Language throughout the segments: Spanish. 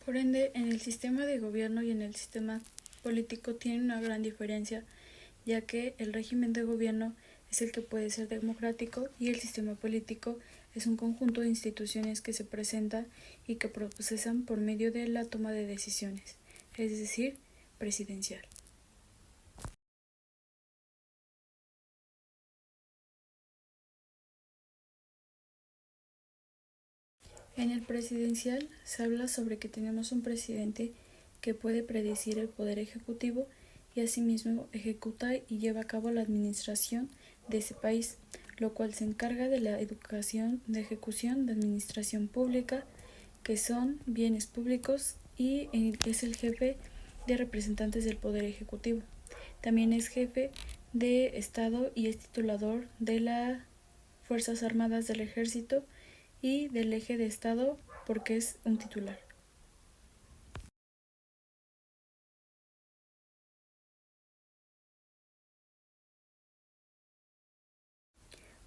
Por ende, en el sistema de gobierno y en el sistema político tiene una gran diferencia, ya que el régimen de gobierno es el que puede ser democrático y el sistema político es un conjunto de instituciones que se presentan y que procesan por medio de la toma de decisiones, es decir, presidencial. En el presidencial se habla sobre que tenemos un presidente que puede predecir el poder ejecutivo y asimismo ejecuta y lleva a cabo la administración de ese país, lo cual se encarga de la educación de ejecución de administración pública, que son bienes públicos, y es el jefe de representantes del poder ejecutivo. También es jefe de Estado y es titulador de las Fuerzas Armadas del Ejército y del eje de Estado porque es un titular.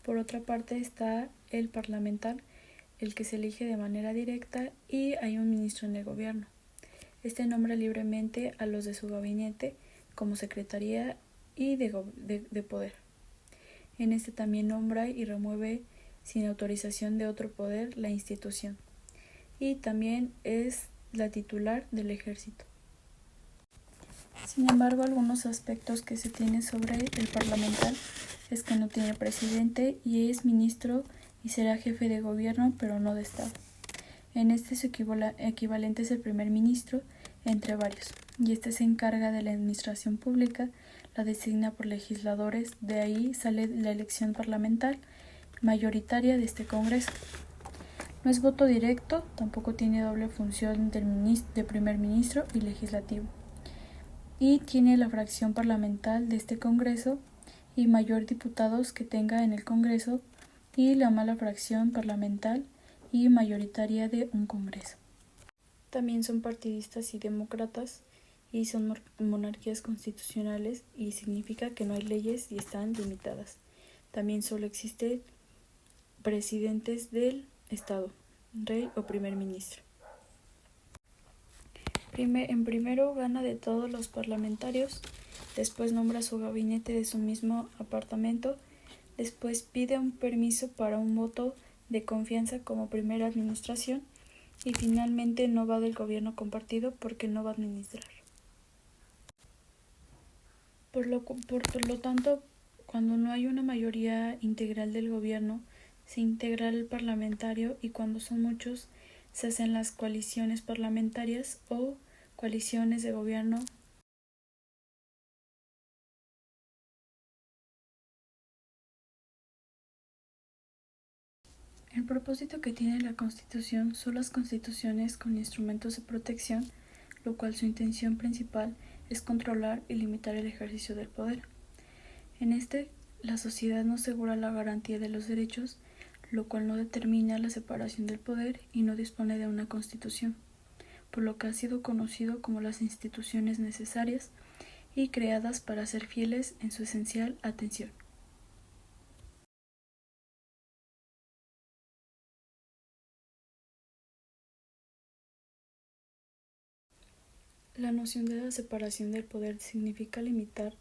Por otra parte está el parlamentar, el que se elige de manera directa, y hay un ministro en el gobierno. Este nombra libremente a los de su gabinete como secretaría y de poder. En este también nombra y remueve sin autorización de otro poder la institución. Y también es la titular del ejército. Sin embargo, algunos aspectos que se tienen sobre el parlamentar es que no tiene presidente y es ministro y será jefe de gobierno, pero no de Estado. En este su equivalente es el primer ministro, entre varios, y este se encarga de la administración pública, la designa por legisladores, de ahí sale la elección parlamentar mayoritaria de este Congreso. No es voto directo, tampoco tiene doble función de primer ministro y legislativo. Y tiene la fracción parlamentar de este Congreso y mayor diputados que tenga en el Congreso, y la mala fracción parlamentar y mayoritaria de un Congreso. También son partidistas y demócratas y son monarquías constitucionales, y significa que no hay leyes y están limitadas. También solo existen presidentes del Estado, rey o primer ministro. En primero gana de todos los parlamentarios, después nombra su gabinete de su mismo apartamento, después pide un permiso para un voto de confianza como primera administración y finalmente no va del gobierno compartido porque no va a administrar. Por lo tanto, cuando no hay una mayoría integral del gobierno, se integra el parlamentario, y cuando son muchos, se hacen las coaliciones parlamentarias o coaliciones de gobierno. El propósito que tiene la Constitución son las constituciones con instrumentos de protección, lo cual su intención principal es controlar y limitar el ejercicio del poder. En la sociedad no asegura la garantía de los derechos, lo cual no determina la separación del poder y no dispone de una constitución, por lo que ha sido conocido como las instituciones necesarias y creadas para ser fieles en su esencial atención. La noción de la separación del poder significa limitar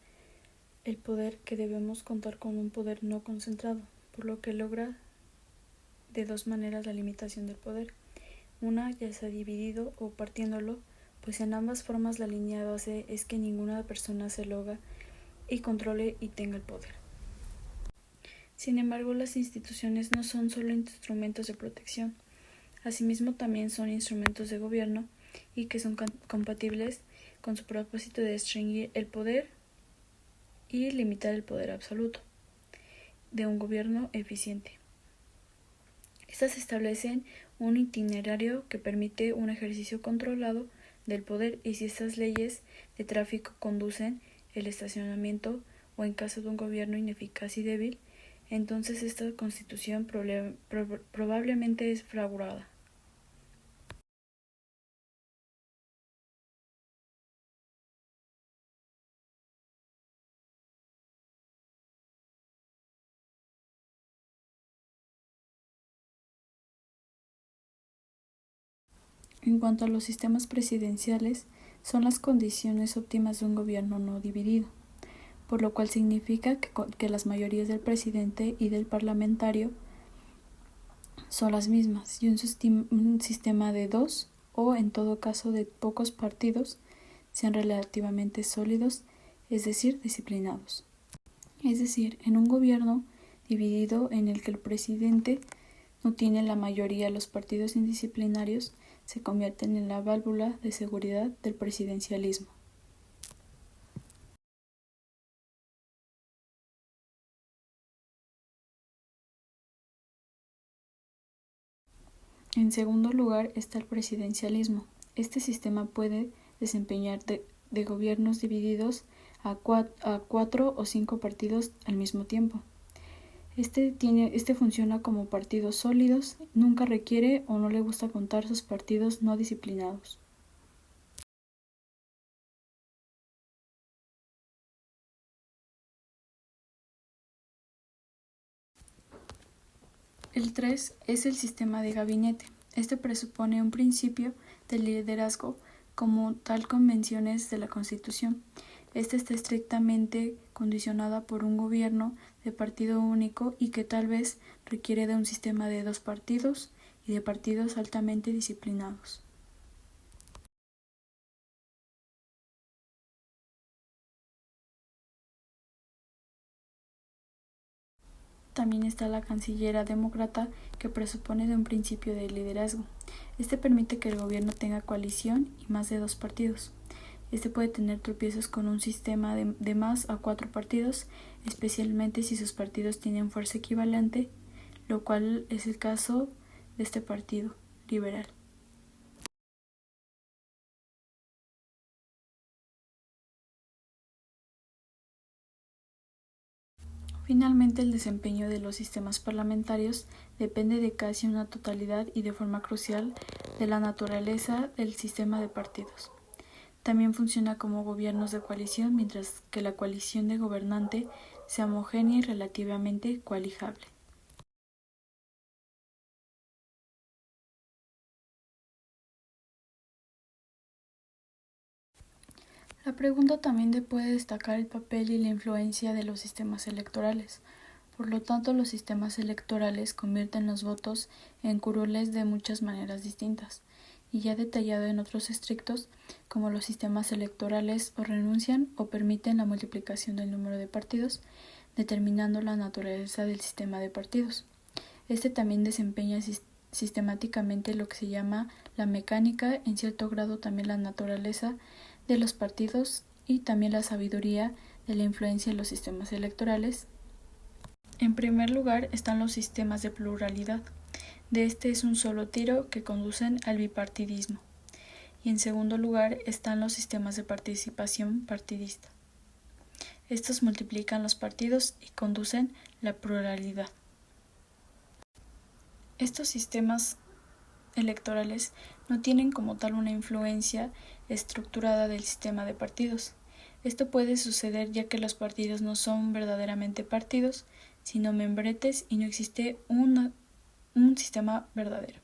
el poder, que debemos contar con un poder no concentrado, por lo que logra de dos maneras la limitación del poder. Una, ya sea dividido o partiéndolo, pues en ambas formas la línea base es que ninguna persona se lo haga y controle y tenga el poder. Sin embargo, las instituciones no son solo instrumentos de protección, asimismo también son instrumentos de gobierno, y que son compatibles con su propósito de restringir el poder y limitar el poder absoluto de un gobierno eficiente. Estas establecen un itinerario que permite un ejercicio controlado del poder, y si estas leyes de tráfico conducen el estacionamiento o en caso de un gobierno ineficaz y débil, entonces esta constitución probablemente es fraguada. En cuanto a los sistemas presidenciales, son las condiciones óptimas de un gobierno no dividido, por lo cual significa que las mayorías del presidente y del parlamentario son las mismas, y un sistema de dos o, en todo caso, de pocos partidos sean relativamente sólidos, es decir, disciplinados. Es decir, en un gobierno dividido en el que el presidente no tiene la mayoría, los partidos indisciplinarios se convierten en la válvula de seguridad del presidencialismo. En segundo lugar está el presidencialismo. Este sistema puede desempeñar de gobiernos divididos a 4 o 5 partidos al mismo tiempo. Este funciona como partidos sólidos, nunca requiere o no le gusta contar sus partidos no disciplinados. El 3 es el sistema de gabinete. Este presupone un principio de liderazgo como tal convenciones de la Constitución. Esta está estrictamente condicionada por un gobierno de partido único y que tal vez requiere de un sistema de 2 partidos y de partidos altamente disciplinados. También está la cancillera demócrata, que presupone de un principio de liderazgo. Este permite que el gobierno tenga coalición y más de 2 partidos. Este puede tener tropiezos con un sistema de más a 4 partidos, especialmente si sus partidos tienen fuerza equivalente, lo cual es el caso de este partido liberal. Finalmente, el desempeño de los sistemas parlamentarios depende de casi una totalidad y de forma crucial de la naturaleza del sistema de partidos. También funciona como gobiernos de coalición, mientras que la coalición de gobernante sea homogénea y relativamente coalijable. La pregunta también puede destacar el papel y la influencia de los sistemas electorales. Por lo tanto, los sistemas electorales convierten los votos en curules de muchas maneras distintas, y ya detallado en otros estrictos, como los sistemas electorales o renuncian o permiten la multiplicación del número de partidos, determinando la naturaleza del sistema de partidos. Este también desempeña sistemáticamente lo que se llama la mecánica, en cierto grado también la naturaleza de los partidos y también la sabiduría de la influencia de los sistemas electorales. En primer lugar están los sistemas de pluralidad. De este es un solo tiro que conducen al bipartidismo. Y en segundo lugar están los sistemas de participación partidista. Estos multiplican los partidos y conducen la pluralidad. Estos sistemas electorales no tienen como tal una influencia estructurada del sistema de partidos. Esto puede suceder ya que los partidos no son verdaderamente partidos, sino membretes, y no existe un sistema verdadero.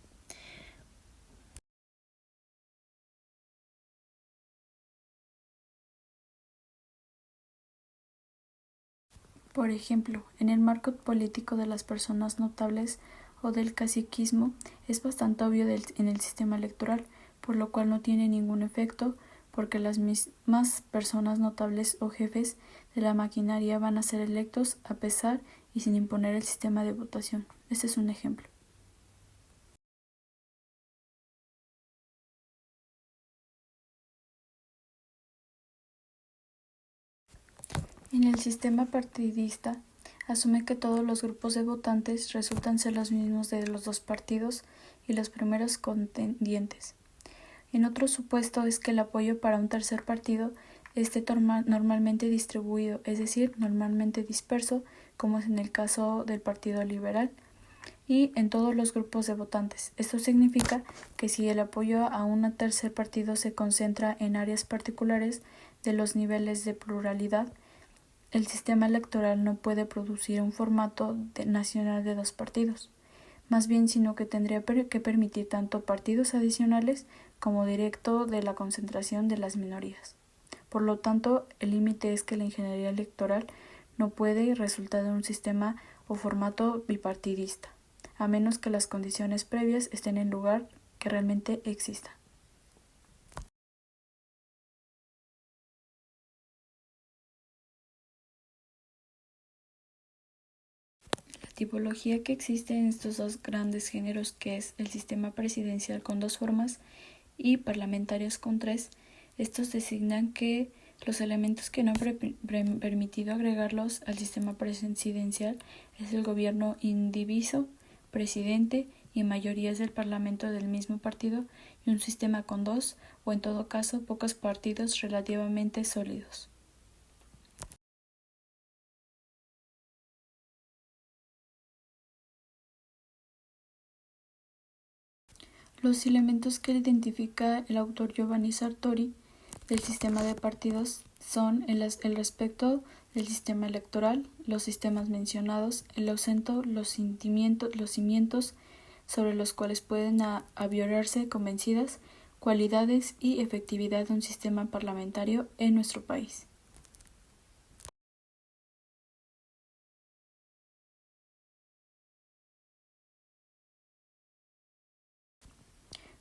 Por ejemplo, en el marco político de las personas notables o del caciquismo es bastante obvio en el sistema electoral, por lo cual no tiene ningún efecto, porque las mismas personas notables o jefes de la maquinaria van a ser electos a pesar y sin imponer el sistema de votación. Este es un ejemplo. En el sistema partidista, asume que todos los grupos de votantes resultan ser los mismos de los dos partidos y los primeros contendientes. En otro supuesto es que el apoyo para un tercer partido esté normalmente distribuido, es decir, normalmente disperso, como es en el caso del Partido Liberal, y en todos los grupos de votantes. Esto significa que si el apoyo a un tercer partido se concentra en áreas particulares de los niveles de pluralidad, el sistema electoral no puede producir un formato nacional de 2 partidos, más bien, sino que tendría que permitir tanto partidos adicionales como directo de la concentración de las minorías. Por lo tanto, el límite es que la ingeniería electoral no puede resultar de un sistema o formato bipartidista, a menos que las condiciones previas estén en lugar que realmente exista. La tipología que existe en estos dos grandes géneros, que es el sistema presidencial con dos formas y parlamentarios con tres, estos designan que los elementos que no han permitido agregarlos al sistema presidencial es el gobierno indiviso, presidente y mayorías del parlamento del mismo partido y un sistema con dos o en todo caso pocos partidos relativamente sólidos. Los elementos que identifica el autor Giovanni Sartori del sistema de partidos son el respecto del sistema electoral, los sistemas mencionados, el ausento, los cimientos sobre los cuales pueden aviolarse convencidas cualidades y efectividad de un sistema parlamentario en nuestro país.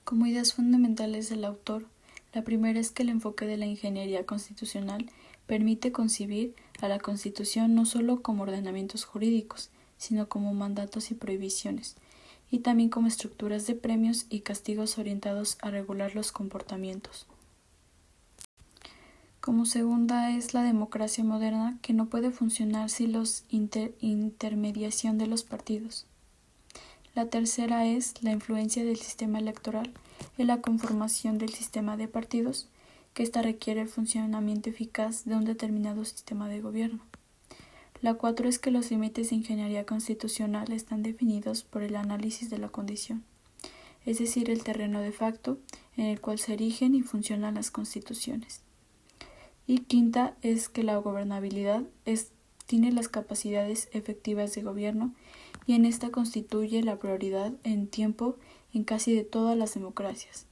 Como ideas fundamentales del autor, la primera es que el enfoque de la ingeniería constitucional permite concebir a la Constitución no solo como ordenamientos jurídicos, sino como mandatos y prohibiciones, y también como estructuras de premios y castigos orientados a regular los comportamientos. Como segunda es la democracia moderna, que no puede funcionar sin los intermediación de los partidos. La tercera es la influencia del sistema electoral en la conformación del sistema de partidos, que ésta requiere el funcionamiento eficaz de un determinado sistema de gobierno. La cuatro es que los límites de ingeniería constitucional están definidos por el análisis de la condición, es decir, el terreno de facto en el cual se erigen y funcionan las constituciones. Y quinta es que la gobernabilidad tiene las capacidades efectivas de gobierno y en esta constituye la prioridad en tiempo en casi de todas las democracias.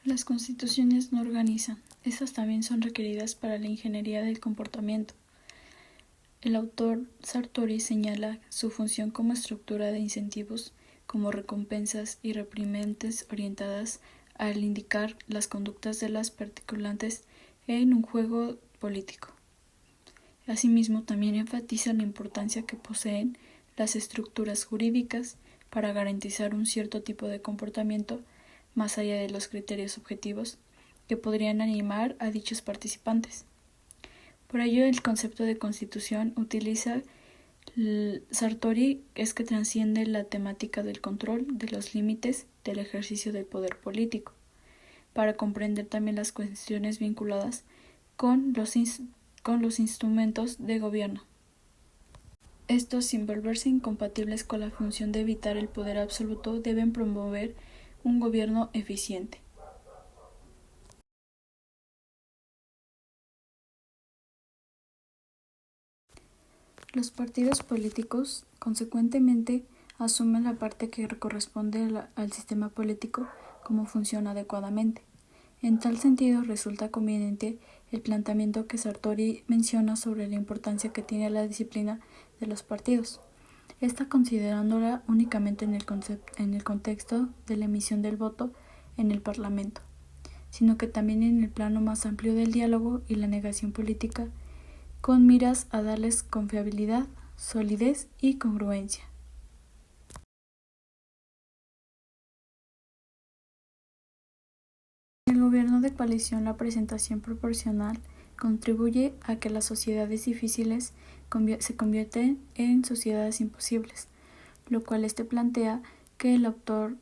Las constituciones no organizan, estas también son requeridas para la ingeniería del comportamiento. El autor Sartori señala su función como estructura de incentivos, como recompensas y reprimendas orientadas al indicar las conductas de las participantes en un juego político. Asimismo, también enfatiza la importancia que poseen las estructuras jurídicas para garantizar un cierto tipo de comportamiento más allá de los criterios objetivos que podrían animar a dichos participantes. Por ello, el concepto de constitución utiliza Sartori es que trasciende la temática del control de los límites del ejercicio del poder político, para comprender también las cuestiones vinculadas con los instrumentos de gobierno. Estos, sin volverse incompatibles con la función de evitar el poder absoluto, deben promover un gobierno eficiente. Los partidos políticos, consecuentemente, asumen la parte que corresponde al sistema político como funciona adecuadamente. En tal sentido, resulta conveniente el planteamiento que Sartori menciona sobre la importancia que tiene la disciplina de los partidos, esta considerándola únicamente en el contexto de la emisión del voto en el Parlamento, sino que también en el plano más amplio del diálogo y la negación política, con miras a darles confiabilidad, solidez y congruencia. En el gobierno de coalición, la presentación proporcional contribuye a que las sociedades difíciles se convierten en sociedades imposibles, lo cual plantea que el autor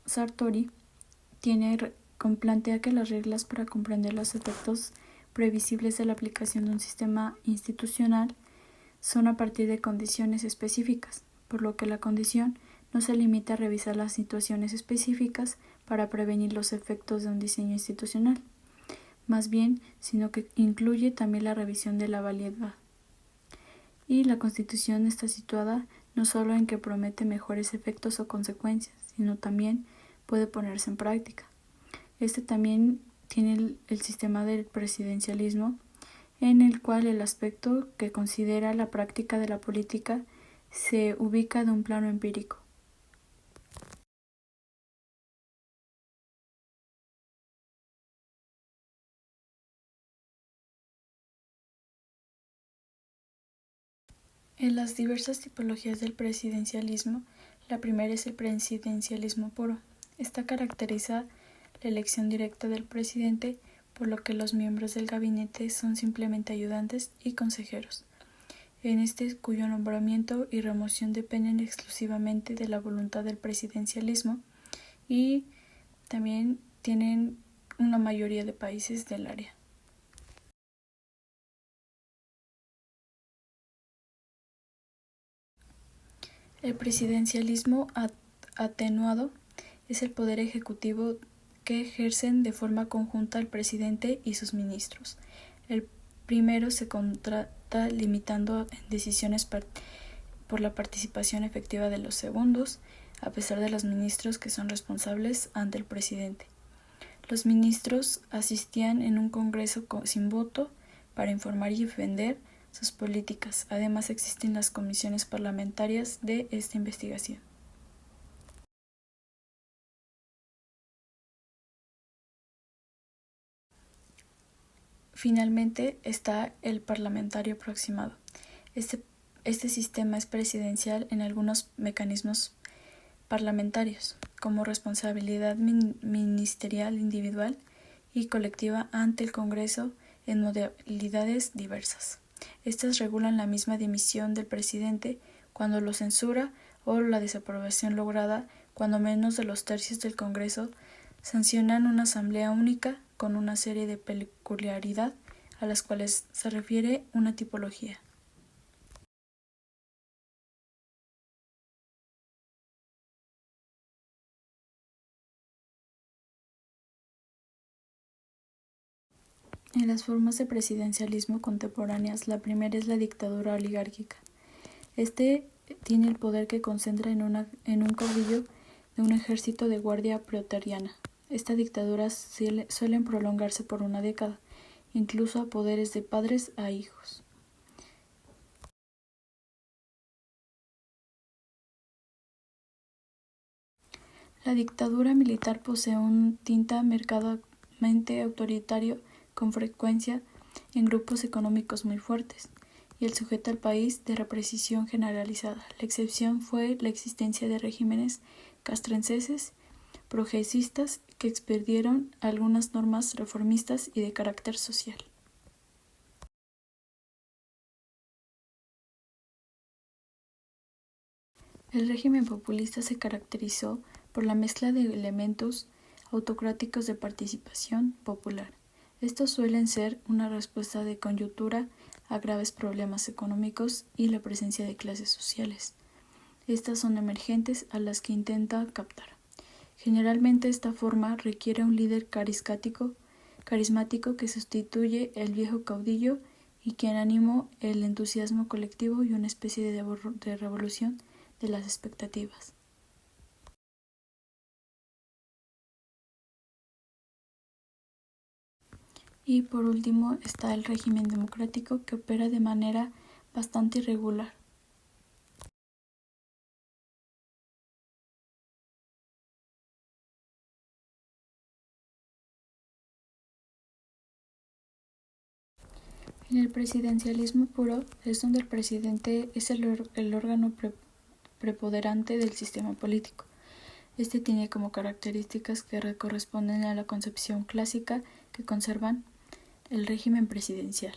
Sartori plantea que las reglas para comprender los efectos previsibles de la aplicación de un sistema institucional son a partir de condiciones específicas, por lo que la condición no se limita a revisar las situaciones específicas para prevenir los efectos de un diseño institucional, más bien, sino que incluye también la revisión de la validad. Y la Constitución está situada no solo en que promete mejores efectos o consecuencias, sino también puede ponerse en práctica. Este también tiene el sistema del presidencialismo, en el cual el aspecto que considera la práctica de la política se ubica de un plano empírico. En las diversas tipologías del presidencialismo, la primera es el presidencialismo puro. Esta caracteriza la elección directa del presidente, por lo que los miembros del gabinete son simplemente ayudantes y consejeros, en este cuyo nombramiento y remoción dependen exclusivamente de la voluntad del presidencialismo, y también tienen una mayoría de países del área. El presidencialismo atenuado es el poder ejecutivo que ejercen de forma conjunta el presidente y sus ministros. El primero se contrata limitando decisiones por la participación efectiva de los segundos, a pesar de los ministros que son responsables ante el presidente. Los ministros asistían en un congreso sin voto para informar y defender sus políticas. Además existen las comisiones parlamentarias de esta investigación. Finalmente está el parlamentario aproximado. Este sistema es presidencial en algunos mecanismos parlamentarios, como responsabilidad ministerial individual y colectiva ante el Congreso en modalidades diversas. Estas regulan la misma dimisión del presidente cuando lo censura o la desaprobación lograda cuando menos de los tercios del Congreso sancionan una asamblea única con una serie de peculiaridades a las cuales se refiere una tipología. En las formas de presidencialismo contemporáneas, la primera es la dictadura oligárquica. Este tiene el poder que concentra en un caudillo de un ejército de guardia pretoriana. Estas dictaduras suelen prolongarse por una década, incluso a poderes de padres a hijos. La dictadura militar posee un tinte marcadamente autoritario, con frecuencia en grupos económicos muy fuertes, y el sujeta al país de represión generalizada. La excepción fue la existencia de regímenes castrenses progresistas que expidieron algunas normas reformistas y de carácter social. El régimen populista se caracterizó por la mezcla de elementos autocráticos de participación popular. Estos suelen ser una respuesta de coyuntura a graves problemas económicos y la presencia de clases sociales. Estas son emergentes a las que intenta captar. Generalmente esta forma requiere un líder carismático que sustituye el viejo caudillo y quien animó el entusiasmo colectivo y una especie de revolución de las expectativas. Y por último está el régimen democrático, que opera de manera bastante irregular. En el presidencialismo puro es donde el presidente es el órgano preponderante del sistema político. Este tiene como características que corresponden a la concepción clásica que conservan el régimen presidencial.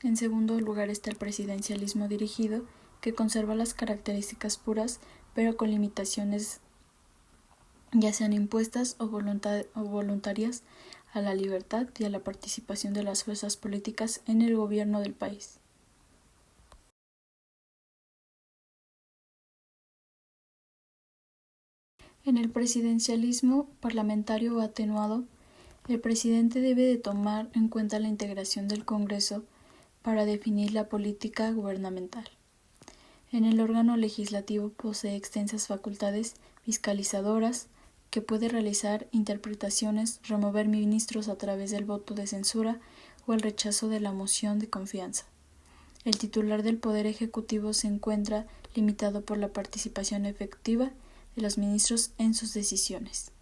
En segundo lugar está el presidencialismo dirigido, que conserva las características puras, pero con limitaciones ya sean impuestas o voluntarias a la libertad y a la participación de las fuerzas políticas en el gobierno del país. En el presidencialismo parlamentario o atenuado, El presidente debe de tomar en cuenta la integración del Congreso para definir la política gubernamental. En el órgano legislativo posee extensas facultades fiscalizadoras que puede realizar interpretaciones, remover ministros a través del voto de censura o el rechazo de la moción de confianza. El titular del Poder Ejecutivo se encuentra limitado por la participación efectiva de los ministros en sus decisiones.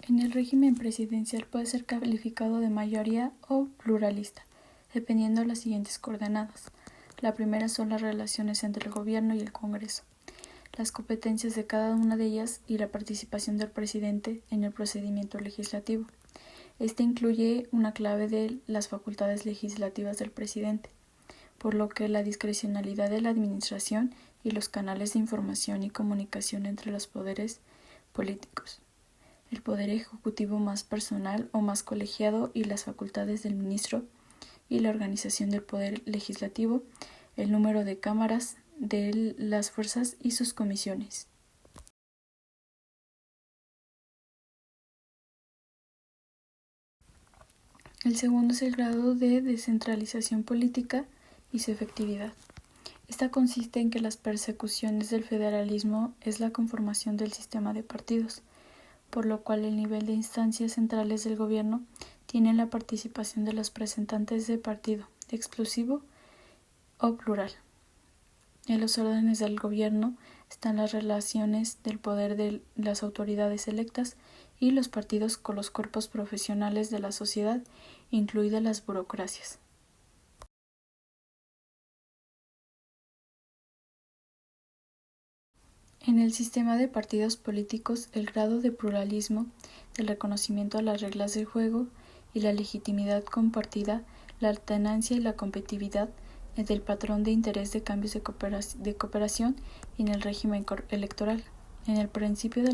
En el régimen presidencial puede ser calificado de mayoría o pluralista, dependiendo de las siguientes coordenadas. La primera son las relaciones entre el gobierno y el Congreso, las competencias de cada una de ellas y la participación del presidente en el procedimiento legislativo. Este incluye una clave de las facultades legislativas del presidente, por lo que la discrecionalidad de la administración y los canales de información y comunicación entre los poderes políticos. El poder ejecutivo más personal o más colegiado y las facultades del ministro y la organización del poder legislativo, el número de cámaras de las fuerzas y sus comisiones. El segundo es el grado de descentralización política y su efectividad. Esta consiste en que las persecuciones del federalismo es la conformación del sistema de partidos, por lo cual el nivel de instancias centrales del gobierno tiene la participación de los representantes de partido, exclusivo o plural. En los órdenes del gobierno están las relaciones del poder de las autoridades electas y los partidos con los cuerpos profesionales de la sociedad, incluidas las burocracias. En el sistema de partidos políticos, el grado de pluralismo, el reconocimiento a las reglas del juego y la legitimidad compartida, la alternancia y la competitividad del patrón de interés de cambios de cooperación y en el régimen electoral. En el principio de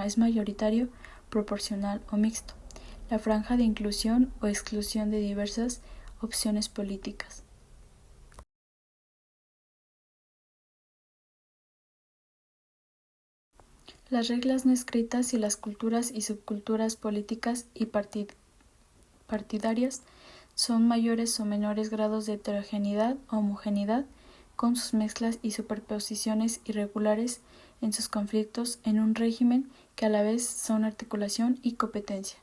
es mayoritario, proporcional o mixto. La franja de inclusión o exclusión de diversas opciones políticas. Las reglas no escritas y las culturas y subculturas políticas y partidarias son mayores o menores grados de heterogeneidad o homogeneidad, con sus mezclas y superposiciones irregulares en sus conflictos en un régimen que a la vez son articulación y competencia.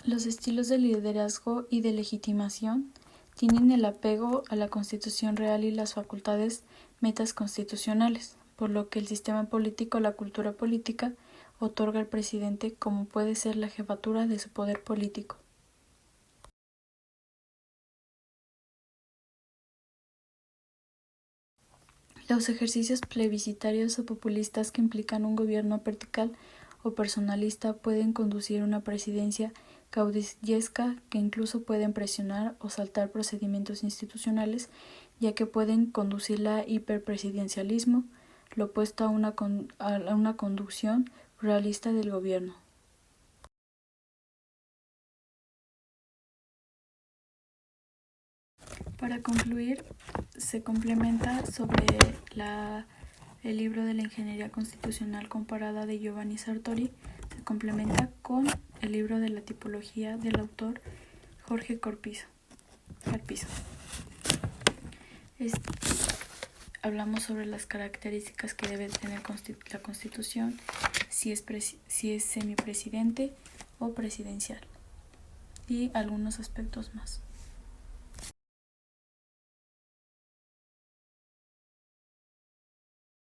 Los estilos de liderazgo y de legitimación tienen el apego a la Constitución real y las facultades metas constitucionales, por lo que el sistema político, la cultura política, otorga al presidente como puede ser la jefatura de su poder político. Los ejercicios plebiscitarios o populistas que implican un gobierno vertical o personalista pueden conducir a una presidencia caudillesca que incluso pueden presionar o saltar procedimientos institucionales, ya que pueden conducir a hiperpresidencialismo, lo opuesto a una conducción pluralista del gobierno. Para concluir, se complementa sobre el libro de la Ingeniería Constitucional Comparada de Giovanni Sartori, se complementa con el libro de la tipología del autor Jorge Carpizo. Hablamos sobre las características que debe tener la Constitución, si es semipresidente o presidencial, y algunos aspectos más.